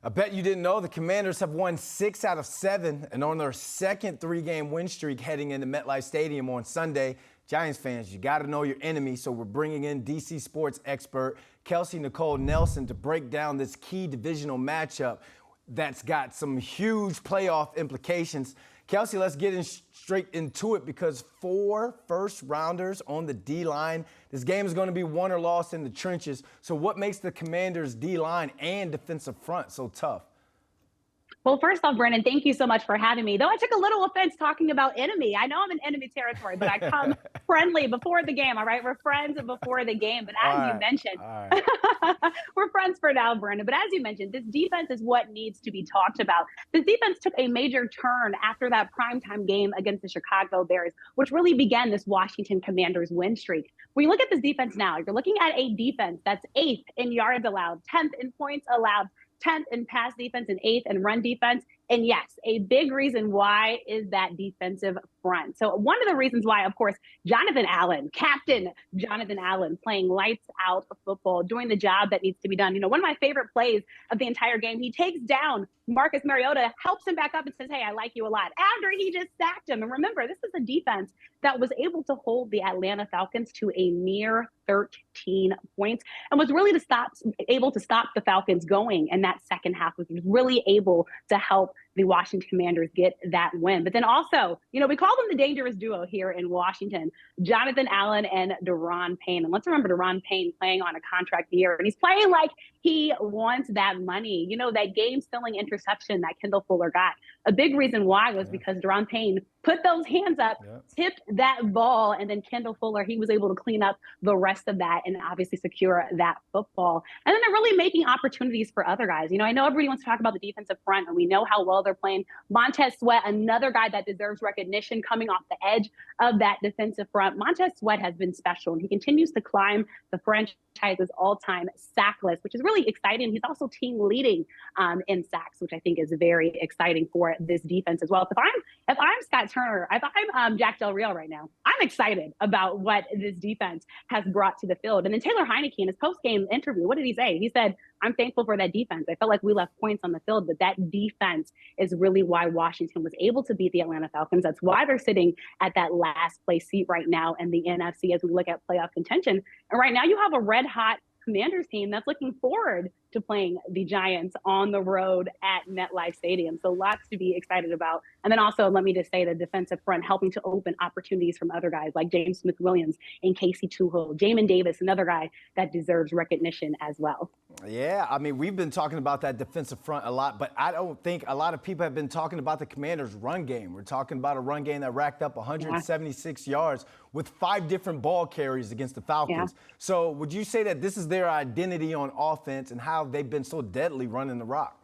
I bet you didn't know the Commanders have won 6 out of 7 and on their second 3-game win streak heading into MetLife Stadium on Sunday. Giants fans, you got to know your enemy, so we're bringing in DC sports expert Kelsey Nicole Nelson to break down this key divisional matchup that's got some huge playoff implications. Kelsey, let's get straight into it because 4 first-rounders on the D-line. This game is going to be won or lost in the trenches. So what makes the Commanders' D-line and defensive front so tough? Well, first off, Brandon, thank you so much for having me. Though I took a little offense talking about enemy. I know I'm in enemy territory, but I come friendly before the game, all right? We're friends before the game. But as you mentioned, we're friends for now, Brandon. But as you mentioned, this defense is what needs to be talked about. This defense took a major turn after that primetime game against the Chicago Bears, which really began this Washington Commanders win streak. When you look at this defense now, you're looking at a defense that's 8th in yards allowed, 10th in points allowed, 10th in pass defense, and 8th in run defense. And yes, a big reason why is that defensive front. So one of the reasons why, of course, Jonathan Allen, Captain Jonathan Allen, playing lights out of football, doing the job that needs to be done. You know, one of my favorite plays of the entire game, he takes down Marcus Mariota, helps him back up and says, hey, I like you a lot, after he just sacked him. And remember, this is a defense that was able to hold the Atlanta Falcons to a mere 13 points and was really able to stop the Falcons going in that second half, was really able to help the Washington Commanders get that win. But then also, you know, we call them the dangerous duo here in Washington, Jonathan Allen and Daron Payne. And let's remember Daron Payne playing on a contract year, and he's playing like he wants that money. You know, that game-stealing interception that Kendall Fuller got, a big reason why was because Daron Payne put those hands up, tipped that ball, and then Kendall Fuller, he was able to clean up the rest of that and obviously secure that football. And then they're really making opportunities for other guys. You know, I know everybody wants to talk about the defensive front, and we know how well they're playing. Montez Sweat, another guy that deserves recognition coming off the edge of that defensive front. Montez Sweat has been special, and he continues to climb the franchise's all-time sack list, which is really exciting. He's also team leading in sacks, which I think is very exciting for this defense as well. If I'm Scott Turner, if I'm Jack Del Rio right now, I'm excited about what this defense has brought to the field. And then Taylor Heinecke, in his post-game interview, what did he say? He said, I'm thankful for that defense. I felt like we left points on the field, but that defense is really why Washington was able to beat the Atlanta Falcons. That's why they're sitting at that last place seat right now in the NFC as we look at playoff contention. And right now you have a red-hot Commanders team that's looking forward to playing the Giants on the road at MetLife Stadium. So lots to be excited about. And then also, let me just say, the defensive front helping to open opportunities from other guys like James Smith-Williams and Casey Tuhill. Jamin Davis, another guy that deserves recognition as well. Yeah, I mean, we've been talking about that defensive front a lot, but I don't think a lot of people have been talking about the Commanders' run game. We're talking about a run game that racked up 176 yards with 5 different ball carries against the Falcons. So would you say that this is their identity on offense and how they've been so deadly running the rock?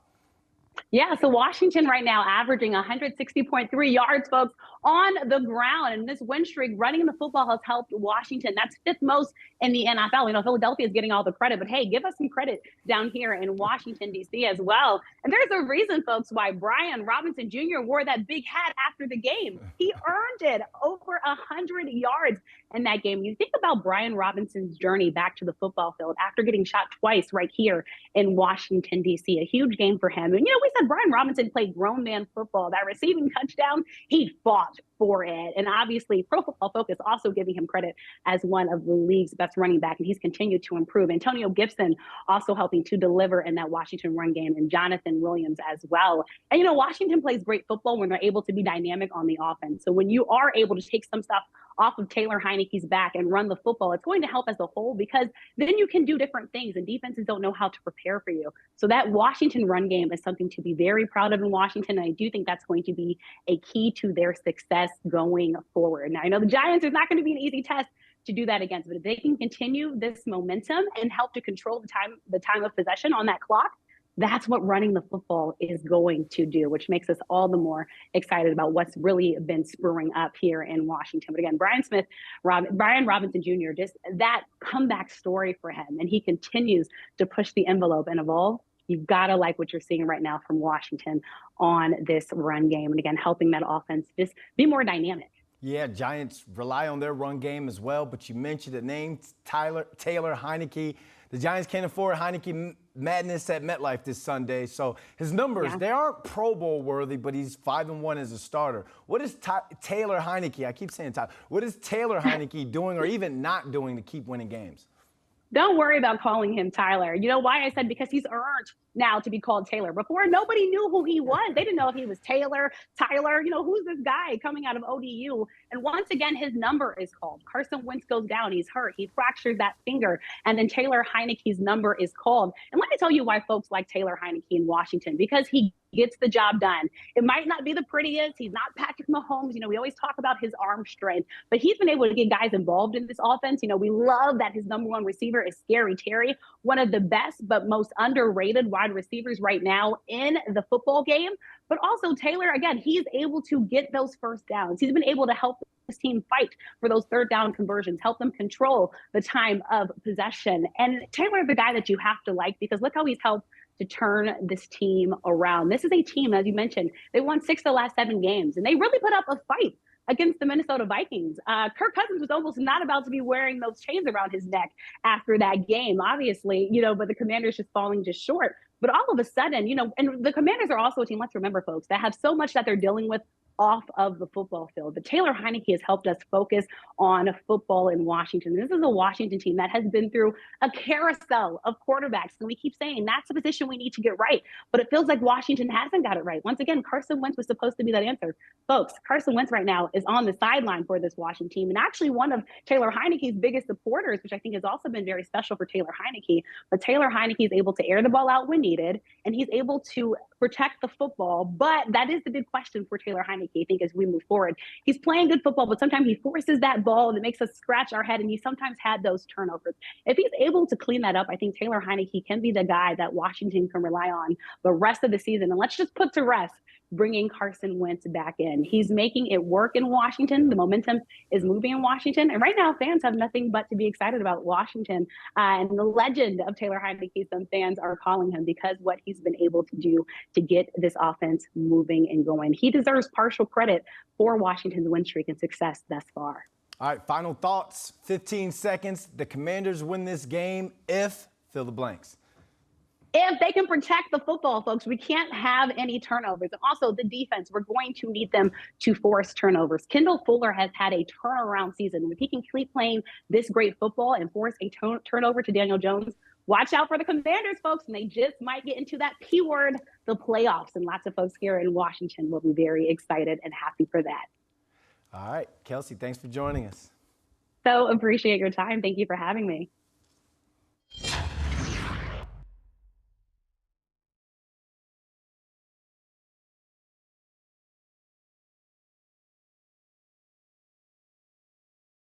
Yeah, so Washington right now averaging 160.3 yards, folks, on the ground. And this win streak, running the football, has helped Washington. That's 5th most in the NFL. You know, Philadelphia is getting all the credit, but hey, give us some credit down here in Washington, D.C. as well. And there's a reason, folks, why Brian Robinson Jr. wore that big hat after the game. He earned it, over 100 yards in that game. You think about Brian Robinson's journey back to the football field after getting shot twice right here in Washington, D.C. A huge game for him. And, you know, we said Brian Robinson played grown man football. That receiving touchdown, he fought for it. And obviously, Pro Football Focus also giving him credit as one of the league's best running back, and he's continued to improve. Antonio Gibson also helping to deliver in that Washington run game, and Jonathan Williams as well. And, you know, Washington plays great football when they're able to be dynamic on the offense. So when you are able to take some stuff off of Taylor Heinecke's back and run the football, it's going to help as a whole, because then you can do different things, and defenses don't know how to prepare for you. So that Washington run game is something to be very proud of in Washington, and I do think that's going to be a key to their success going forward. Now, I know the Giants is not going to be an easy test to do that against, but if they can continue this momentum and help to control the time of possession on that clock, that's what running the football is going to do, which makes us all the more excited about what's really been spurring up here in Washington. But again, Brian Robinson Jr., just that comeback story for him, and he continues to push the envelope and evolve. You've got to like what you're seeing right now from Washington on this run game. And again, helping that offense just be more dynamic. Yeah, Giants rely on their run game as well, but you mentioned the name Taylor Heinecke. The Giants can't afford Heinecke madness at MetLife this Sunday. So his numbers, they aren't Pro Bowl worthy, but he's 5-1 as a starter. What is Taylor Heinecke? I keep saying Tyler. What is Taylor Heinecke doing or even not doing to keep winning games? Don't worry about calling him Tyler. You know why? I said because he's earned now to be called Taylor. Before, nobody knew who he was. They didn't know if he was Taylor, Tyler. Who's this guy coming out of ODU? And once again, his number is called. Carson Wentz goes down. He's hurt. He fractured that finger. And then Taylor Heinecke's number is called. And let me tell you why folks like Taylor Heinecke in Washington, because he gets the job done. It might not be the prettiest. He's not Patrick Mahomes. We always talk about his arm strength, but he's been able to get guys involved in this offense. We love that his number one receiver is Scary Terry, one of the best but most underrated wide receivers right now in the football game. But also Taylor, again, he's able to get those first downs. He's been able to help his team fight for those third down conversions, help them control the time of possession. And Taylor's the guy that you have to like, because look how he's helped to turn this team around. This is a team, as you mentioned, they won 6 of the last 7 games, and they really put up a fight against the Minnesota Vikings. Kirk Cousins was almost not about to be wearing those chains around his neck after that game, obviously, but the Commanders just falling just short. But all of a sudden, and the Commanders are also a team, let's remember, folks, that have so much that they're dealing with off of the football field. But Taylor Heinecke has helped us focus on football in Washington. This is a Washington team that has been through a carousel of quarterbacks. And we keep saying that's the position we need to get right. But it feels like Washington hasn't got it right. Once again, Carson Wentz was supposed to be that answer. Folks, Carson Wentz right now is on the sideline for this Washington team. And actually one of Taylor Heineke's biggest supporters, which I think has also been very special for Taylor Heinecke. But Taylor Heinecke is able to air the ball out when needed, and he's able to protect the football. But that is the big question for Taylor Heinecke, I think, as we move forward. He's playing good football, but sometimes he forces that ball and it makes us scratch our head, and he sometimes had those turnovers. If he's able to clean that up, I think Taylor Heinecke can be the guy that Washington can rely on the rest of the season. And let's just put to rest bringing Carson Wentz back in. He's making it work in Washington. The momentum is moving in Washington. And right now, fans have nothing but to be excited about Washington. And the legend of Taylor Heinecke, some fans are calling him because what he's been able to do to get this offense moving and going. He deserves partial credit for Washington's win streak and success thus far. All right, final thoughts, 15 seconds. The Commanders win this game if, fill the blanks. If they can protect the football, folks, we can't have any turnovers. And also the defense, we're going to need them to force turnovers. Kendall Fuller has had a turnaround season. If he can keep playing this great football and force a turnover to Daniel Jones, watch out for the Commanders, folks, and they just might get into that P word, the playoffs. And lots of folks here in Washington will be very excited and happy for that. All right, Kelsey, thanks for joining us. So appreciate your time. Thank you for having me.